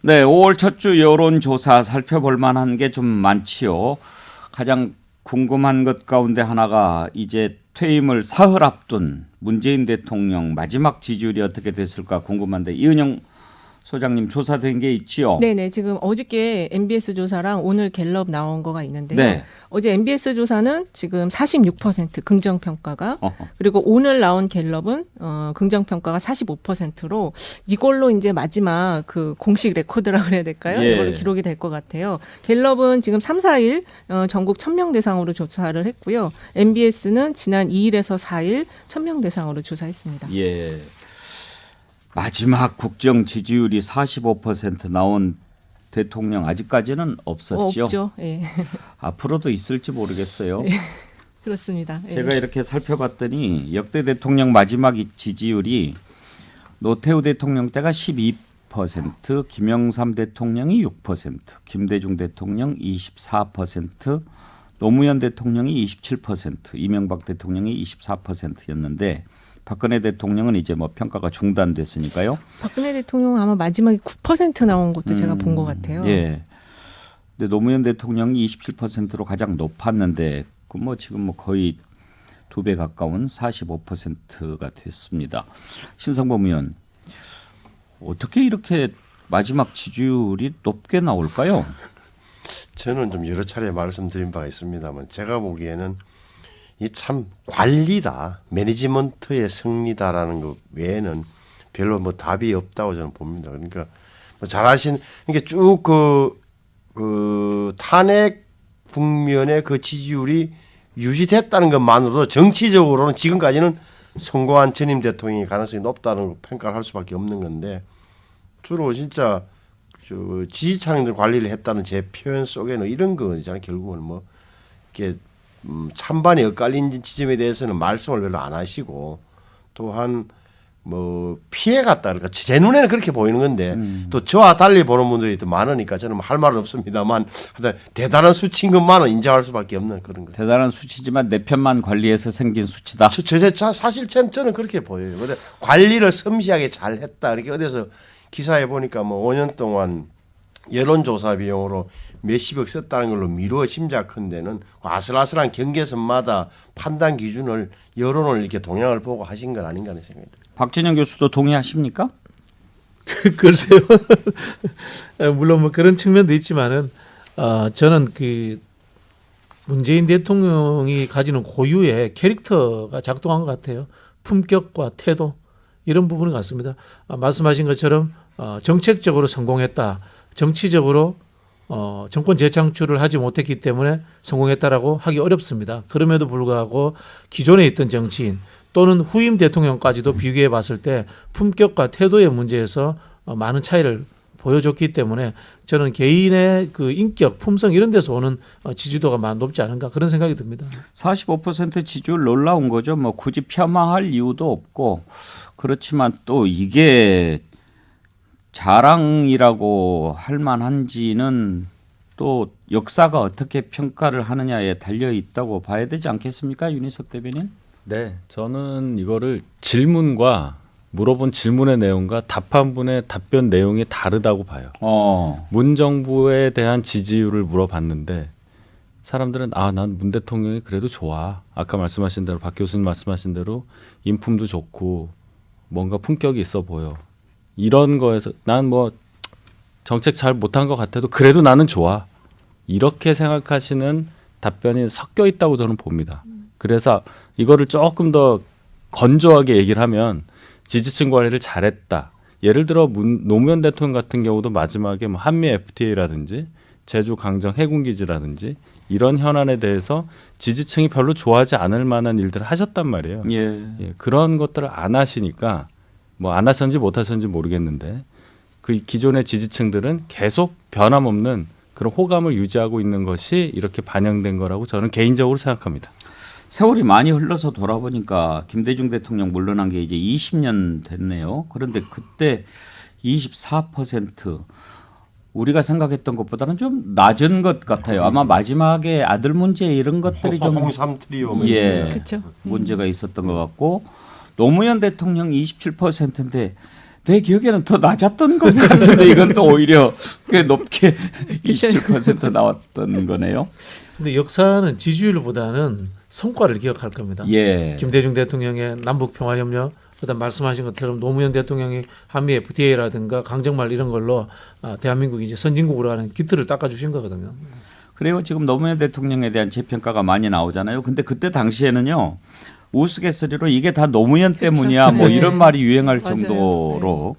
네, 5월 첫 주 여론조사 살펴볼 만한 게 좀 많지요. 가장 궁금한 것 가운데 하나가 이제 퇴임을 사흘 앞둔 문재인 대통령 마지막 지지율이 어떻게 됐을까 궁금한데 이은영 소장님 조사된 게 있지요? 네네. 지금 어저께 MBS 조사랑 오늘 갤럽 나온 거가 있는데요. 네. 어제 MBS 조사는 지금 46% 긍정평가가 어허. 그리고 오늘 나온 갤럽은 긍정평가가 45%로 이걸로 이제 마지막 그 공식 레코드라 그래야 될까요? 예. 이걸로 기록이 될 것 같아요. 갤럽은 지금 3, 4일 전국 1000명 대상으로 조사를 했고요. MBS는 지난 2일에서 4일 1000명 대상으로 조사했습니다. 예. 마지막 국정 지지율이 45% 나온 대통령 아직까지는 없었죠. 없죠. 예. 앞으로도 있을지 모르겠어요. 그렇습니다. 예. 제가 이렇게 살펴봤더니 역대 대통령 마지막 지지율이 노태우 대통령 때가 12%, 김영삼 대통령이 6%, 김대중 대통령 24%, 노무현 대통령이 27%, 이명박 대통령이 24%였는데 박근혜 대통령은 이제 뭐 평가가 중단됐으니까요. 박근혜 대통령 아마 마지막에 9% 나온 것도 제가 본 것 같아요. 예. 근데 노무현 대통령이 27%로 가장 높았는데 그 뭐 지금 뭐 거의 2배 가까운 45%가 됐습니다. 신성범 의원 어떻게 이렇게 마지막 지지율이 높게 나올까요? 저는 좀 여러 차례 말씀드린 바가 있습니다만 제가 보기에는 이 참 관리다, 매니지먼트의 승리다라는 것 외에는 별로 뭐 답이 없다고 저는 봅니다. 그러니까 뭐 잘하신 이게 쭉 그 탄핵 국면의 그 지지율이 유지됐다는 것만으로도 정치적으로는 지금까지는 성공한 전임 대통령의 가능성이 높다는 평가를 할 수밖에 없는 건데 주로 진짜 저 지지층들 관리를 했다는 제 표현 속에는 이런 거잖아요. 결국은 뭐 이렇게 찬반이 엇갈린 지점에 대해서는 말씀을 별로 안 하시고 또한 뭐 피해갔다 그러니까 제 눈에는 그렇게 보이는 건데 또 저와 달리 보는 분들이 또 많으니까 저는 할 말은 없습니다만 대단한 수치인 것만은 인정할 수밖에 없는 그런 거. 대단한 수치지만 내 편만 관리해서 생긴 수치다. 사실 저는 그렇게 보여요. 근데 관리를 섬세하게 잘했다. 이렇게 어디서 기사에 보니까 뭐 5년 동안 여론조사 비용으로 몇십억 썼다는 걸로 미루어 짐작한데는 아슬아슬한 경계선마다 판단 기준을 여론을 이렇게 동향을 보고 하신 건 아닌가 하는 생각이 듭니다. 박진영 교수도 동의하십니까? 글쎄요. 물론 뭐 그런 측면도 있지만은 저는 그 문재인 대통령이 가지는 고유의 캐릭터가 작동한 것 같아요. 품격과 태도 이런 부분인 것 같습니다. 말씀하신 것처럼 정책적으로 성공했다. 정치적으로 정권 재창출을 하지 못했기 때문에 성공했다라고 하기 어렵습니다. 그럼에도 불구하고 기존에 있던 정치인 또는 후임 대통령까지도 비교해 봤을 때 품격과 태도의 문제에서 많은 차이를 보여줬기 때문에 저는 개인의 그 인격, 품성 이런 데서 오는 지지도가 많이 높지 않은가 그런 생각이 듭니다. 45% 지지율 놀라운 거죠. 뭐 굳이 폄하할 이유도 없고 그렇지만 또 이게 자랑이라고 할 만한지는 또 역사가 어떻게 평가를 하느냐에 달려 있다고 봐야 되지 않겠습니까, 윤희석 대변인? 네, 저는 이거를 질문과 물어본 질문의 내용과 답한 분의 답변 내용이 다르다고 봐요. 문 정부에 대한 지지율을 물어봤는데 사람들은 난 문 대통령이 그래도 좋아. 아까 말씀하신 대로 박 교수님 말씀하신 대로 인품도 좋고 뭔가 품격이 있어 보여. 이런 거에서 난 뭐 정책 잘 못한 것 같아도 그래도 나는 좋아. 이렇게 생각하시는 답변이 섞여 있다고 저는 봅니다. 그래서 이거를 조금 더 건조하게 얘기를 하면 지지층 관리를 잘했다. 예를 들어 노무현 대통령 같은 경우도 마지막에 뭐 한미 FTA라든지 제주 강정 해군기지라든지 이런 현안에 대해서 지지층이 별로 좋아하지 않을 만한 일들을 하셨단 말이에요. 예, 그런 것들을 안 하시니까 뭐 안 하셨는지 못 하셨는지 모르겠는데 그 기존의 지지층들은 계속 변함없는 그런 호감을 유지하고 있는 것이 이렇게 반영된 거라고 저는 개인적으로 생각합니다. 세월이 많이 흘러서 돌아보니까 김대중 대통령 물러난 게 이제 20년 됐네요. 그런데 그때 24% 우리가 생각했던 것보다는 좀 낮은 것 같아요. 아마 마지막에 아들 문제 이런 것들이 좀 홍삼 트리오 그렇죠. 문제가 있었던 것 같고 노무현 대통령 27%인데 내 기억에는 더 낮았던 것 같은데 이건 또 오히려 꽤 높게 27% 나왔던 거네요. 근데 역사는 지지율보다는 성과를 기억할 겁니다. 예. 김대중 대통령의 남북평화협력, 그다음 말씀하신 것처럼 노무현 대통령이 한미 FTA라든가 강정말 이런 걸로 대한민국이 이제 선진국으로 가는 기틀을 닦아주신 거거든요. 그리고 지금 노무현 대통령에 대한 재평가가 많이 나오잖아요. 근데 그때 당시에는요. 우스갯소리로 이게 다 노무현 그쵸. 때문이야 뭐 네. 이런 말이 유행할 맞아요. 정도로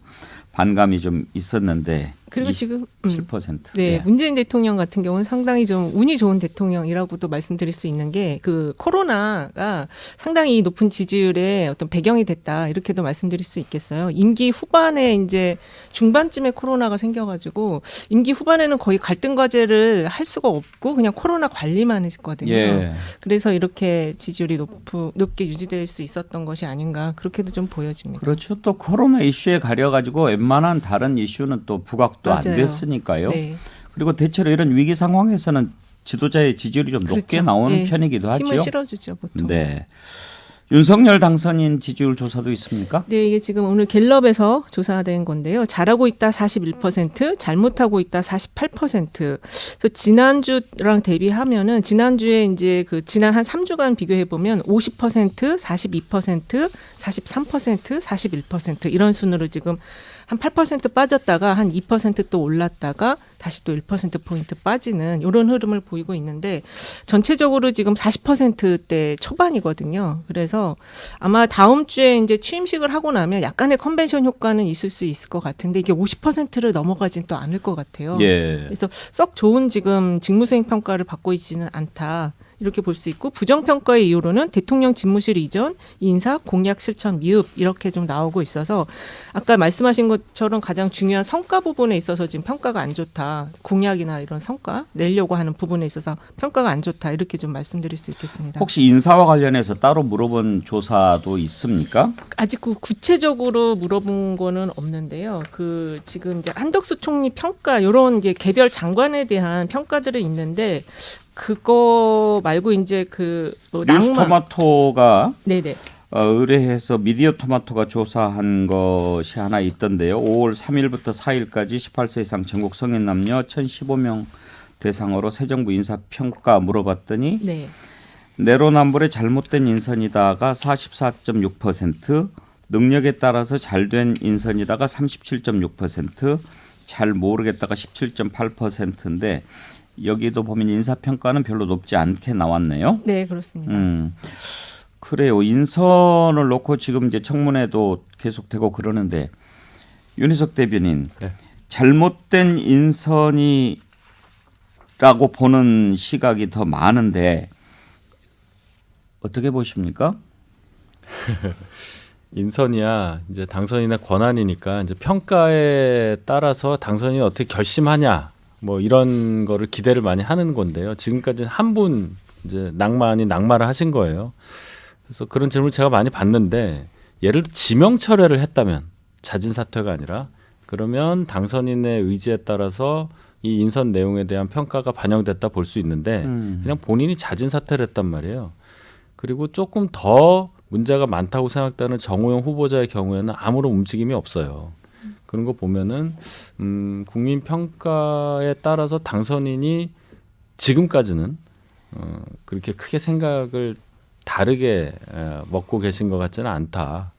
반감이 좀 있었는데 그리고 지금 7%. 네, 예. 문재인 대통령 같은 경우는 상당히 좀 운이 좋은 대통령이라고도 말씀드릴 수 있는 게 그 코로나가 상당히 높은 지지율의 어떤 배경이 됐다 이렇게도 말씀드릴 수 있겠어요. 임기 후반에 이제 중반쯤에 코로나가 생겨가지고 임기 후반에는 거의 갈등 과제를 할 수가 없고 그냥 코로나 관리만 했거든요. 예. 그래서 이렇게 지지율이 높게 유지될 수 있었던 것이 아닌가 그렇게도 좀 보여집니다. 그렇죠. 또 코로나 이슈에 가려가지고 웬만한 다른 이슈는 또 부각도 안 맞아요. 됐으니까요. 네. 그리고 대체로 이런 위기 상황에서는 지도자의 지지율이 좀 높게 그렇죠. 나오는 예. 편이기도 하죠. 힘을 실어주죠 보통. 네. 윤석열 당선인 지지율 조사도 있습니까? 네, 이게 지금 오늘 갤럽에서 조사된 건데요. 잘하고 있다 41%, 잘못하고 있다 48%. 그래서 지난주랑 대비하면은 지난주에 이제 그 지난 한 3주간 비교해 보면 50%, 42%, 43%, 41% 이런 순으로 지금 한 8% 빠졌다가 한 2%또 올랐다가 다시 또 1%포인트 빠지는 이런 흐름을 보이고 있는데 전체적으로 지금 40%대 초반이거든요. 그래서 아마 다음 주에 이제 취임식을 하고 나면 약간의 컨벤션 효과는 있을 수 있을 것 같은데 이게 50%를 넘어가진 또 않을 것 같아요. 예. 그래서 썩 좋은 지금 직무수행 평가를 받고 있지는 않다. 이렇게 볼 수 있고 부정평가의 이유로는 대통령 집무실 이전, 인사, 공약 실천 미흡 이렇게 좀 나오고 있어서 아까 말씀하신 것처럼 가장 중요한 성과 부분에 있어서 지금 평가가 안 좋다. 공약이나 이런 성과 내려고 하는 부분에 있어서 평가가 안 좋다. 이렇게 좀 말씀드릴 수 있겠습니다. 혹시 인사와 관련해서 따로 물어본 조사도 있습니까? 아직 구체적으로 물어본 거는 없는데요. 그 지금 이제 한덕수 총리 평가 이런 게 개별 장관에 대한 평가들은 있는데 그거 말고 이제 그뭐 뉴스토마토가 네네. 의뢰해서 미디어 토마토가 조사한 것이 하나 있던데요. 5월 3일부터 4일까지 18세 이상 전국 성인 남녀 1,015명 대상으로 새 정부 인사 평가 물어봤더니 네. 내로남불의 잘못된 인선이다가 44.6%, 능력에 따라서 잘된 인선이다가 37.6%, 잘 모르겠다가 17.8%인데 여기도 보면 인사평가는 별로 높지 않게 나왔네요. 네, 그렇습니다. 그래요. 인선을 놓고 지금 이제 청문회도 계속되고 그러는데 윤희석 대변인 네. 잘못된 인선이라고 보는 시각이 더 많은데 어떻게 보십니까? 인선이야 이제 당선인의 권한이니까 이제 평가에 따라서 당선인이 어떻게 결심하냐 뭐 이런 거를 기대를 많이 하는 건데요. 지금까지는 한 분 이제 낙마를 하신 거예요. 그래서 그런 질문을 제가 많이 받는데 예를 들어 지명 철회를 했다면 자진 사퇴가 아니라 그러면 당선인의 의지에 따라서 이 인선 내용에 대한 평가가 반영됐다 볼 수 있는데 그냥 본인이 자진 사퇴를 했단 말이에요. 그리고 조금 더 문제가 많다고 생각되는 정호영 후보자의 경우에는 아무런 움직임이 없어요. 그런 거 보면은 국민 평가에 따라서 당선인이 지금까지는 그렇게 크게 생각을 다르게 먹고 계신 것 같지는 않다.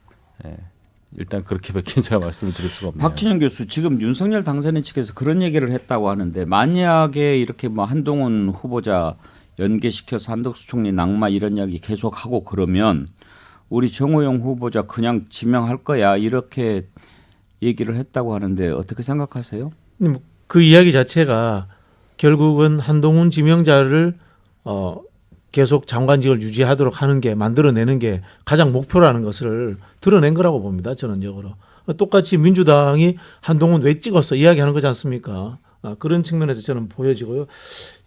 일단 그렇게밖에 제가 말씀을 드릴 수가 없네요. 박진영 교수, 지금 윤석열 당선인 측에서 그런 얘기를 했다고 하는데 만약에 이렇게 뭐 한동훈 후보자 연계시켜서 한덕수 총리 낙마 이런 이야기 계속하고 그러면 우리 정호영 후보자 그냥 지명할 거야 이렇게 얘기를 했다고 하는데 어떻게 생각하세요? 그 이야기 자체가 결국은 한동훈 지명자를 계속 장관직을 유지하도록 하는 게 만들어내는 게 가장 목표라는 것을 드러낸 거라고 봅니다. 저는 역으로. 똑같이 민주당이 한동훈 왜 찍었어 이야기하는 거지 않습니까? 그런 측면에서 저는 보여지고요.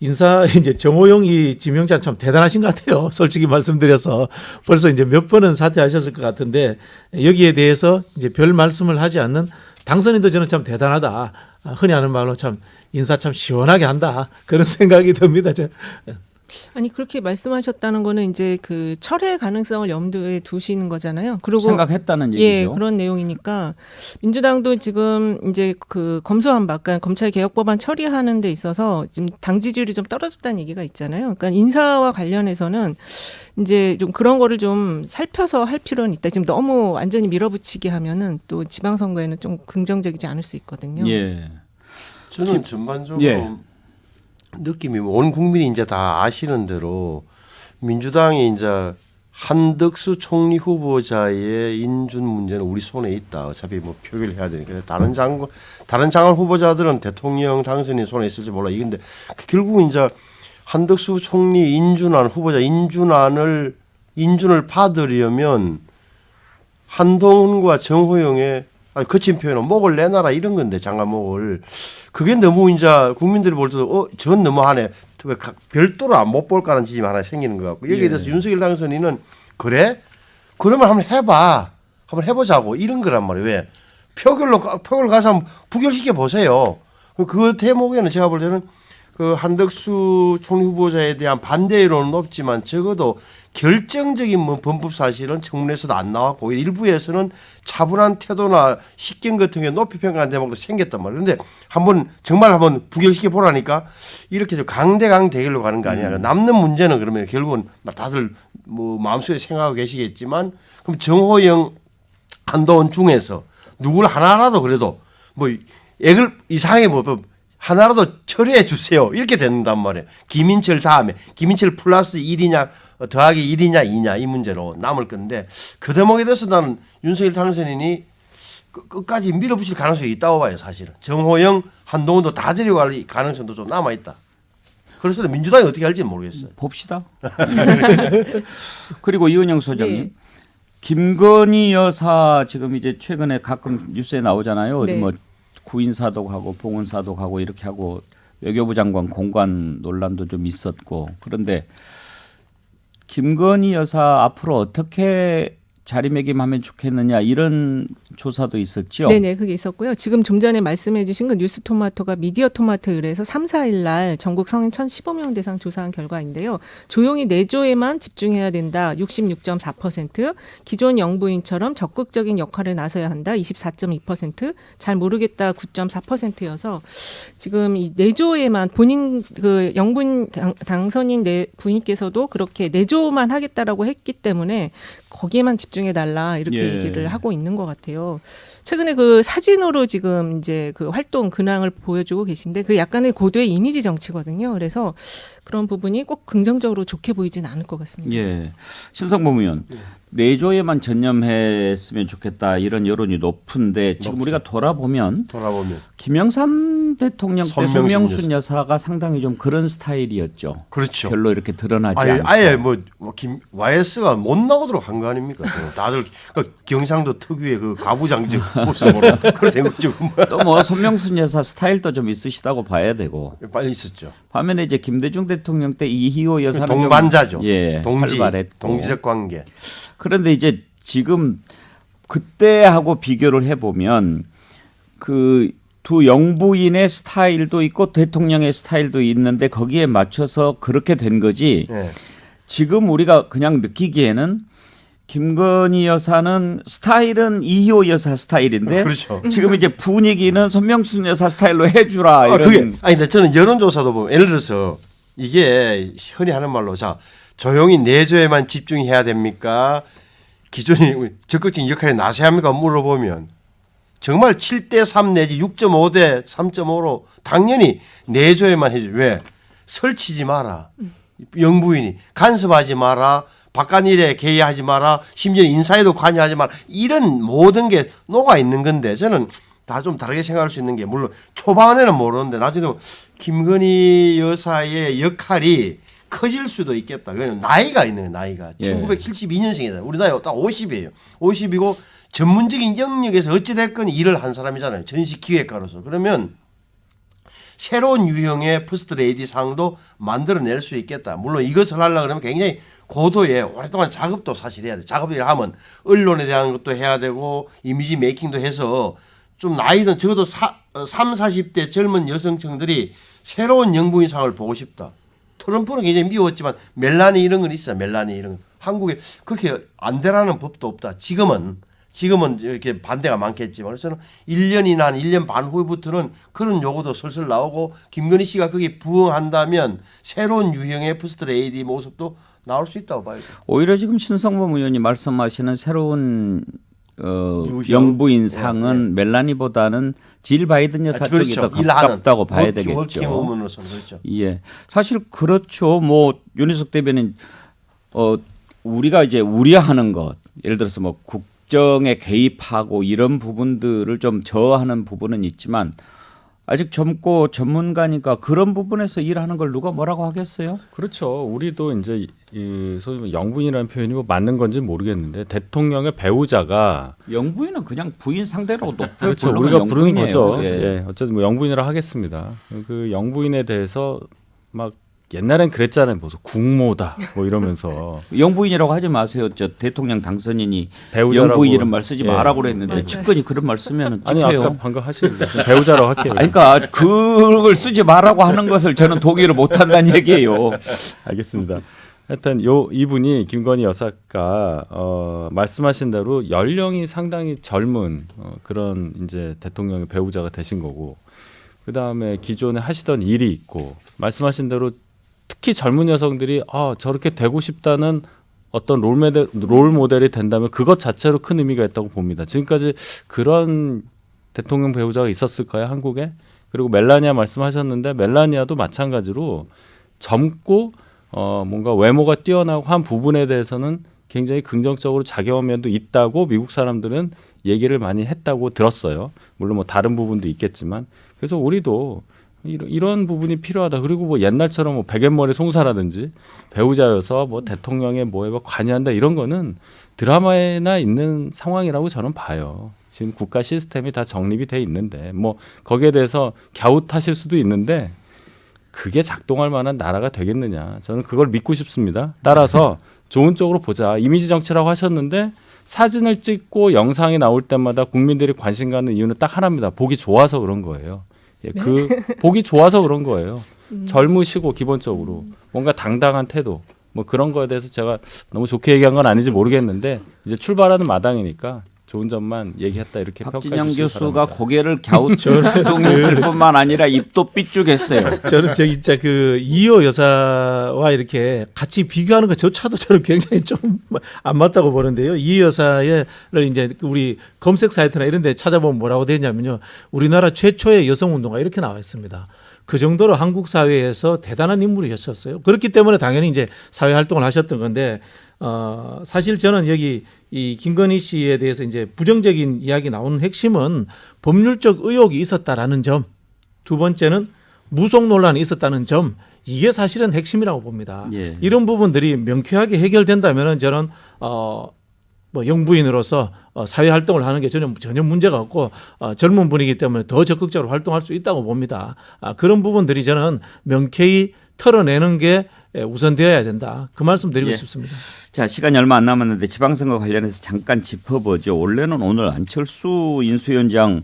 인사 이제 정호영 이 지명자 참 대단하신 것 같아요. 솔직히 말씀드려서 벌써 이제 몇 번은 사퇴하셨을 것 같은데 여기에 대해서 이제 별 말씀을 하지 않는 당선인도 저는 참 대단하다. 흔히 하는 말로 참 인사 참 시원하게 한다. 그런 생각이 듭니다. 아니 그렇게 말씀하셨다는 거는 이제 그 철회 가능성을 염두에 두시는 거잖아요. 그리고 생각했다는 예, 얘기죠. 그런 내용이니까 민주당도 지금 이제 그 검수한 바, 그러니까 검찰 개혁 법안 처리하는 데 있어서 지금 당 지지율이 좀 떨어졌다는 얘기가 있잖아요. 그러니까 인사와 관련해서는 이제 좀 그런 거를 좀 살펴서 할 필요는 있다. 지금 너무 완전히 밀어붙이게 하면은 또 지방선거에는 좀 긍정적이지 않을 수 있거든요. 예. 저는 전반적으로 예. 느낌이 온 국민이 이제 다 아시는 대로 민주당이 이제 한덕수 총리 후보자의 인준 문제는 우리 손에 있다. 어차피 뭐 표결을 해야 되니까 다른 장관 후보자들은 대통령 당선인 손에 있을지 몰라. 이건데 결국 이제 한덕수 총리 인준안 후보자 인준을 받으려면 한동훈과 정호영의 거친 표현은 목을 내놔라 이런 건데 장관목을 그게 너무 이제 국민들이 볼 때도 전 너무하네. 왜 별도로 안 못 볼까라는 지점이 하나 생기는 것 같고 여기에 대해서 윤석열 당선인은 그래? 그러면 한번 해봐. 한번 해보자고 이런 거란 말이에요. 왜? 표결 가서 한번 부결시켜 보세요. 그 대목에는 제가 볼 때는 그 한덕수 총리 후보자에 대한 반대 여론은 없지만 적어도 결정적인 뭐 범법 사실은 청문회에서도 안 나왔고 일부에서는 차분한 태도나 식견 같은 게 높이 평가한 대목도 생겼단 말이에요. 그런데 정말 부결시켜 보라니까 이렇게 좀 강대강 대결로 가는 거 아니야. 남는 문제는 그러면 결국은 다들 뭐 마음속에 생각하고 계시겠지만 그럼 정호영, 한동훈 중에서 누구를 하나라도 그래도 뭐 액을 이상하게 뭐 하나라도 처리해 주세요. 이렇게 된단 말이에요. 김인철 다음에 김인철 플러스 1이냐 더하기 1이냐 2냐 이 문제로 남을 건데 그 대목에 대해서 나는 윤석열 당선인이 끝까지 밀어붙일 가능성이 있다고 봐요. 사실은. 정호영, 한동훈도 다 데려갈 가능성도 좀 남아있다. 그래서 민주당이 어떻게 할지는 모르겠어요. 봅시다. 그리고 이은영 소장님. 네. 김건희 여사 지금 이제 최근에 가끔 뉴스에 나오잖아요. 어디 네. 뭐 구인사도 가고 봉은사도 가고 이렇게 하고 외교부 장관 공관 논란도 좀 있었고 그런데 김건희 여사 앞으로 어떻게 자리매김하면 좋겠느냐 이런 조사도 있었죠. 네네, 그게 있었고요. 지금 좀 전에 말씀해 주신 건 뉴스토마토가 미디어토마토에 의해서 3, 4일 날 전국 성인 1,015명 대상 조사한 결과인데요. 조용히 내조에만 집중해야 된다. 66.4%, 기존 영부인처럼 적극적인 역할에 나서야 한다. 24.2%, 잘 모르겠다. 9.4%여서 지금 이 내조에만 본인 그 영부인 당선인 부인께서도 그렇게 내조만 하겠다라고 했기 때문에 거기에만 집중해 달라 이렇게 예. 얘기를 하고 있는 것 같아요. 최근에 그 사진으로 지금 이제 그 활동 근황을 보여주고 계신데 그 약간의 고도의 이미지 정치거든요. 그래서 그런 부분이 꼭 긍정적으로 좋게 보이진 않을 것 같습니다. 예. 신성범 의원. 내조에만 전념했으면 좋겠다 이런 여론이 높은데 지금 우리가 돌아보면 김영삼 대통령 때 손명순 여사가 상당히 좀 그런 스타일이었죠. 그렇죠. 별로 이렇게 드러나지 않고. 아예 YS가 못 나오도록 한 거 아닙니까? 다들 경상도 특유의 그 가부장적 모습으로 그렇게 된 거죠. 또 뭐 손명순 여사 스타일도 좀 있으시다고 봐야 되고. 빨리 있었죠. 반면에 이제 김대중 대통령 때 이희호 여사는 동반자죠. 좀, 예, 활발했고. 동지적 관계. 그런데 이제 지금 그때하고 비교를 해보면 그 두 영부인의 스타일도 있고 대통령의 스타일도 있는데 거기에 맞춰서 그렇게 된 거지. 네. 지금 우리가 그냥 느끼기에는 김건희 여사는 스타일은 이희호 여사 스타일인데 그렇죠. 지금 이제 분위기는 손명순 여사 스타일로 해주라 이런. 근데 저는 여론조사도 보면 예를 들어서 이게 흔히 하는 말로 조용히 내조에만 집중해야 됩니까? 기존이 적극적인 역할에 나서야 합니까? 물어보면 정말 7대3 내지 6.5대 3.5로 당연히 내조에만 해줘. 왜? 설치지 마라. 영부인이 간섭하지 마라. 바깥일에 개의하지 마라. 심지어 인사에도 관여하지 마라. 이런 모든 게 녹아 있는 건데 저는 다 좀 다르게 생각할 수 있는 게 물론 초반에는 모르는데 나중에 김건희 여사의 역할이 커질 수도 있겠다. 왜냐면 나이가 있는 거예요. 나이가. 예. 1972년생이잖아요. 우리 나이가 딱 50이에요. 50이고 전문적인 영역에서 어찌됐건 일을 한 사람이잖아요. 전시기획가로서. 그러면 새로운 유형의 퍼스트 레이디 상도 만들어낼 수 있겠다. 물론 이것을 하려고 그러면 굉장히 고도의 오랫동안 작업도 사실 해야 돼. 작업을 하면 언론에 대한 것도 해야 되고 이미지 메이킹도 해서 좀 나이든 적어도 3, 40대 젊은 여성층들이 새로운 영부인상을 보고 싶다. 트럼프는 굉장히 미웠지만 멜라니 이런 건 있어요. 멜라니 이런 건. 한국에 그렇게 안 되라는 법도 없다. 지금은 이렇게 반대가 많겠지만 그래서 1년이나 한 1년 반 후부터는 그런 요구도 슬슬 나오고 김건희 씨가 거기에 부응한다면 새로운 유형의 퍼스트 레이디 모습도 나올 수 있다고 봐요. 오히려 지금 신성범 의원이 말씀하시는 새로운 유형? 영부인 상은 멜라니보다는 질 바이든 여사 쪽이 더 가깝다고 봐야 되겠죠. 워킹 우먼으로서는 그렇죠. 예, 사실 그렇죠. 뭐 윤희숙 대변인 우리가 이제 우려하는 것, 예를 들어서 뭐 국정에 개입하고 이런 부분들을 좀 저하는 부분은 있지만 아직 젊고 전문가니까 그런 부분에서 일하는 걸 누가 뭐라고 하겠어요? 그렇죠. 우리도 이제 이 소위 영부인이라는 표현이 뭐 맞는 건지 모르겠는데 대통령의 배우자가 영부인은 그냥 부인 상대로 높여 그렇죠. 부르는 우리가 부르는 영부인이에요. 거죠. 예. 예. 어쨌든 뭐 영부인이라 하겠습니다. 그 영부인에 대해서 막 옛날엔 그랬잖아요. 무슨 국모다 뭐 이러면서 영부인이라고 하지 마세요. 저 대통령 당선인이 배우자라고. 영부인 이런 말 쓰지 예. 말라고 그랬는데 측근이 그런 말 쓰면 아니 찍혀요. 아까 방금 하시는데 배우자라고 할게요. 아니, 그러니까 그걸 쓰지 말라고 하는 것을 저는 동의를 못 한다는 얘기예요. 알겠습니다. 하여튼 이분이 김건희 여사가 말씀하신 대로 연령이 상당히 젊은 그런 이제 대통령의 배우자가 되신 거고 그 다음에 기존에 하시던 일이 있고 말씀하신 대로 특히 젊은 여성들이 저렇게 되고 싶다는 어떤 롤 모델이 된다면 그것 자체로 큰 의미가 있다고 봅니다. 지금까지 그런 대통령 배우자가 있었을까요, 한국에? 그리고 멜라니아 말씀하셨는데 멜라니아도 마찬가지로 젊고 뭔가 외모가 뛰어나고 한 부분에 대해서는 굉장히 긍정적으로 작용한 면도 있다고 미국 사람들은 얘기를 많이 했다고 들었어요. 물론 뭐 다른 부분도 있겠지만 그래서 우리도 이런 부분이 필요하다. 그리고 뭐 옛날처럼 뭐 백앤머리 송사라든지 배우자여서 뭐 대통령의 뭐에 관여한다 이런 거는 드라마에나 있는 상황이라고 저는 봐요. 지금 국가 시스템이 다 정립이 돼 있는데 뭐 거기에 대해서 갸웃하실 수도 있는데 그게 작동할 만한 나라가 되겠느냐. 저는 그걸 믿고 싶습니다. 따라서 좋은 쪽으로 보자. 이미지 정치라고 하셨는데 사진을 찍고 영상이 나올 때마다 국민들이 관심 갖는 이유는 딱 하나입니다. 보기 좋아서 그런 거예요. 예, 그 보기 좋아서 그런 거예요. 젊으시고 기본적으로 뭔가 당당한 태도 뭐 그런 거에 대해서 제가 너무 좋게 얘기한 건 아닌지 모르겠는데 이제 출발하는 마당이니까 좋은 점만 얘기했다 이렇게 평가해 박진영 주시기 교수가 바랍니다. 고개를 갸우뚱했을 뿐만 아니라 입도 삐죽했어요. 저는 진짜 그 이호 여사와 이렇게 같이 비교하는 것조차도 저는 굉장히 좀 안 맞다고 보는데요. 이호 여사를 이제 우리 검색 사이트나 이런 데 찾아보면 뭐라고 되냐면요. 우리나라 최초의 여성 운동가 이렇게 나와 있습니다. 그 정도로 한국 사회에서 대단한 인물이셨어요. 그렇기 때문에 당연히 이제 사회 활동을 하셨던 건데 사실 저는 여기 이 김건희 씨에 대해서 이제 부정적인 이야기 나오는 핵심은 법률적 의혹이 있었다라는 점, 두 번째는 무속 논란이 있었다는 점, 이게 사실은 핵심이라고 봅니다. 예. 이런 부분들이 명쾌하게 해결된다면은 저는 뭐 영부인으로서 사회 활동을 하는 게 전혀 문제가 없고 젊은 분이기 때문에 더 적극적으로 활동할 수 있다고 봅니다. 그런 부분들이 저는 명쾌히 털어내는 게 우선되어야 된다. 그 말씀 드리고 예. 싶습니다. 자, 시간이 얼마 안 남았는데 지방선거 관련해서 잠깐 짚어보죠. 원래는 오늘 안철수 인수위원장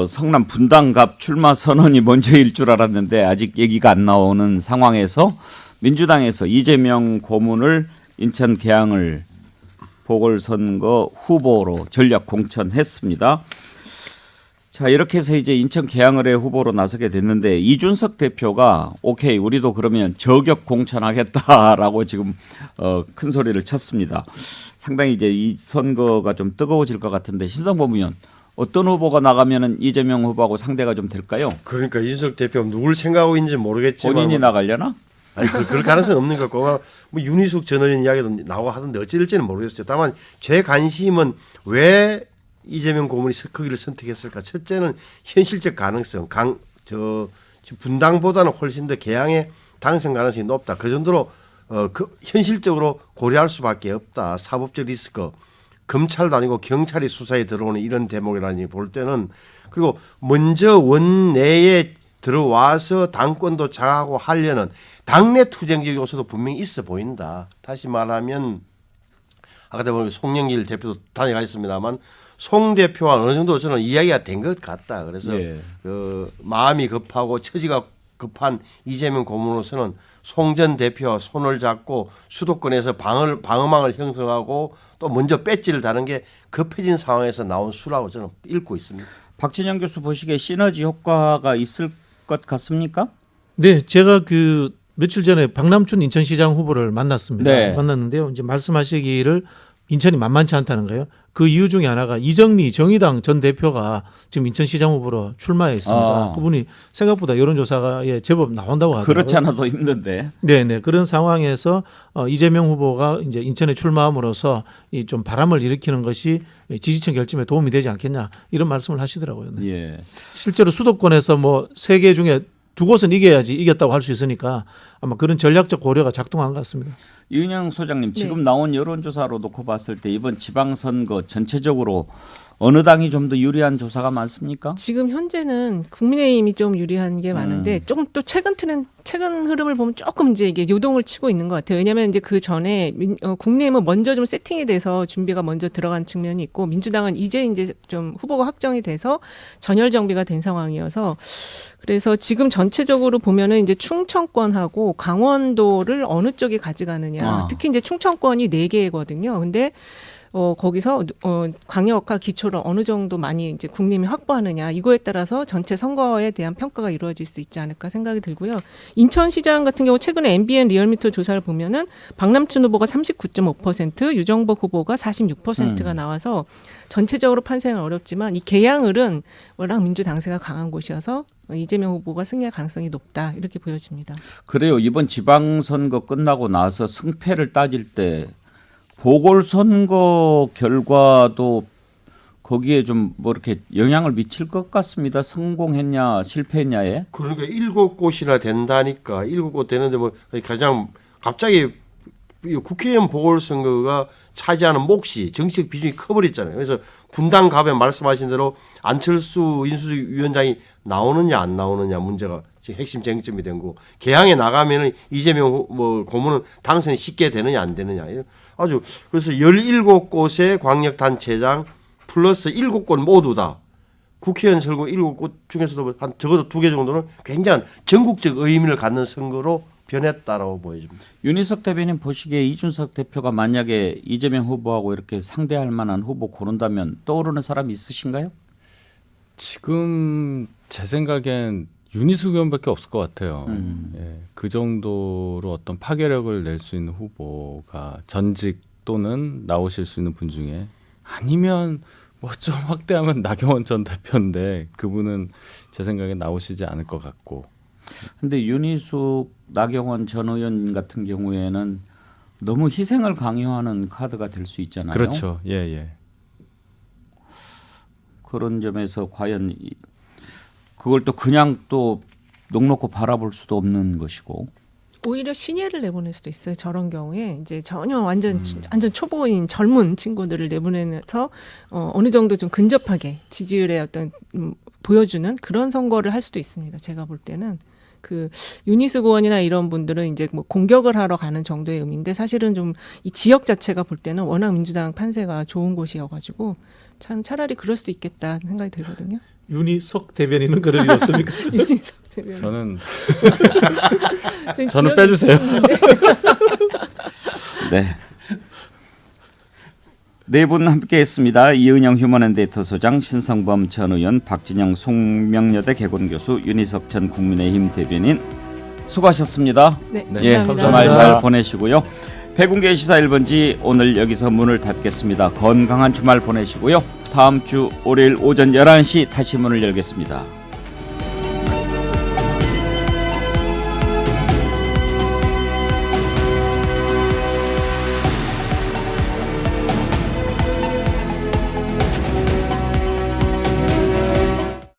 성남 분당갑 출마 선언이 먼저일 줄 알았는데 아직 얘기가 안 나오는 상황에서 민주당에서 이재명 고문을 인천 계양을 보궐선거 후보로 전략 공천했습니다. 자, 이렇게 해서 이제 인천 계양을의 후보로 나서게 됐는데 이준석 대표가 오케이 우리도 그러면 저격 공천하겠다라고 지금 큰 소리를 쳤습니다. 상당히 이제 이 선거가 좀 뜨거워질 것 같은데 신성범 의원 어떤 후보가 나가면은 이재명 후보하고 상대가 좀 될까요? 그러니까 이준석 대표 누굴 생각하고 있는지 모르겠지만 본인이 나가려나? 아니 그럴 가능성은 없는 것 같고 뭐 윤희숙 전 의원 이야기도 나오고 하던데 어찌 될지는 모르겠어요. 다만 제 관심은 왜 이재명 고문이 거기를 선택했을까? 첫째는 현실적 가능성, 분당보다는 훨씬 더 계양의 당선 가능성이 높다. 그 정도로 현실적으로 고려할 수밖에 없다. 사법적 리스크, 검찰도 아니고 경찰이 수사에 들어오는 이런 대목이라니 볼 때는 그리고 먼저 원내에 들어와서 당권도 장악하고 하려는 당내 투쟁적 요소도 분명히 있어 보인다. 다시 말하면 아까 보면 송영길 대표도 다녀가 있습니다만 송 대표와 어느 정도 저는 이야기가 된 것 같다. 그래서 예. 마음이 급하고 처지가 급한 이재명 고문으로서는 송 전 대표와 손을 잡고 수도권에서 방어망을 형성하고 또 먼저 배지를 다는 게 급해진 상황에서 나온 수라고 저는 읽고 있습니다. 박진영 교수 보시기에 시너지 효과가 있을 것 같습니까? 네, 제가 그 며칠 전에 박남춘 인천시장 후보를 만났습니다. 네. 만났는데요. 이제 말씀하시기를 인천이 만만치 않다는 거예요. 그 이유 중에 하나가 이정미 정의당 전 대표가 지금 인천시장 후보로 출마해 있습니다. 그분이 생각보다 여론조사에 제법 나온다고 하더라고요. 그렇지 않아도 힘든데. 네, 그런 상황에서 이재명 후보가 이제 인천에 출마함으로써 이 좀 바람을 일으키는 것이 지지층 결집에 도움이 되지 않겠냐 이런 말씀을 하시더라고요. 네. 예. 실제로 수도권에서 뭐 3개 중에 2곳은 이겨야지 이겼다고 할 수 있으니까 아마 그런 전략적 고려가 작동한 것 같습니다. 이은영 소장님, 지금 네. 나온 여론조사로 놓고 봤을 때 이번 지방선거 전체적으로 어느 당이 좀 더 유리한 조사가 많습니까? 지금 현재는 국민의힘이 좀 유리한 게 많은데 조금 또 최근 흐름을 보면 조금 이제 이게 요동을 치고 있는 것 같아요. 왜냐하면 이제 그 전에 국민의힘은 먼저 좀 세팅이 돼서 준비가 먼저 들어간 측면이 있고 민주당은 이제 좀 후보가 확정이 돼서 전열 정비가 된 상황이어서 그래서 지금 전체적으로 보면은 이제 충청권하고 강원도를 어느 쪽이 가져가느냐. 특히 이제 충청권이 4개거든요. 근데 거기서 광역과 기초를 어느 정도 많이 이제 국민이 확보하느냐 이거에 따라서 전체 선거에 대한 평가가 이루어질 수 있지 않을까 생각이 들고요. 인천시장 같은 경우 최근에 MBN 리얼미터 조사를 보면은 박남춘 후보가 39.5%, 유정복 후보가 46%가 나와서 전체적으로 판세는 어렵지만 이 계양을은 워낙 민주당세가 강한 곳이어서 이재명 후보가 승리할 가능성이 높다 이렇게 보여집니다. 그래요. 이번 지방선거 끝나고 나서 승패를 따질 때 보궐선거 결과도 거기에 좀 뭐 이렇게 영향을 미칠 것 같습니다. 성공했냐 실패했냐에. 그러니까 7곳이나 된다니까 7곳 되는데 뭐 가장 갑자기 국회의원 보궐선거가 차지하는 몫이 정치적 비중이 커버렸잖아요. 그래서 분당 가면 말씀하신 대로 안철수 인수위원장이 나오느냐 안 나오느냐 문제가 지금 핵심 쟁점이 된 거고 개항에 나가면은 이재명 고문은 당선이 쉽게 되느냐 안 되느냐 아주 그래서 17곳의 광역단체장 플러스 7곳 모두 다 국회의원 선거 7곳 중에서도 한 적어도 2개 정도는 굉장히 전국적 의미를 갖는 선거로 변했다라고 보여집니다. 윤희석 대변인 보시기에 이준석 대표가 만약에 이재명 후보하고 이렇게 상대할 만한 후보 고른다면 떠오르는 사람이 있으신가요? 지금 제 생각엔 윤희숙 의원밖에 없을 것 같아요. 예, 그 정도로 어떤 파괴력을 낼 수 있는 후보가 전직 또는 나오실 수 있는 분 중에 아니면 뭐 좀 확대하면 나경원 전 대표인데 그분은 제 생각에 나오시지 않을 것 같고. 근데 윤희숙, 나경원 전 의원 같은 경우에는 너무 희생을 강요하는 카드가 될 수 있잖아요. 그렇죠. 예. 그런 점에서 과연 그걸 또 그냥 또 넉넉히 바라볼 수도 없는 것이고. 오히려 신예를 내보낼 수도 있어요. 저런 경우에 이제 전혀 완전 초보인 젊은 친구들을 내보내서 어느 정도 좀 근접하게 지지율의 어떤 보여주는 그런 선거를 할 수도 있습니다. 제가 볼 때는 그 윤희숙 의원이나 이런 분들은 이제 뭐 공격을 하러 가는 정도의 의미인데 사실은 좀 이 지역 자체가 볼 때는 워낙 민주당 판세가 좋은 곳이어가지고 참 차라리 그럴 수도 있겠다 생각이 들거든요. 윤희석 대변인은 그럴 일 없습니까? 윤희석 대변인. 저는 빼주세요. 네. 네 분 함께했습니다. 이은영 휴먼앤데이터 소장, 신성범 전 의원, 박진영 송명여대 개건교수, 윤희석 전 국민의힘 대변인 수고하셨습니다. 네, 예, 감사합니다. 주말 잘 보내시고요. 백운계 시사 1번지 오늘 여기서 문을 닫겠습니다. 건강한 주말 보내시고요. 다음 주 월요일 오전 11시 다시 문을 열겠습니다.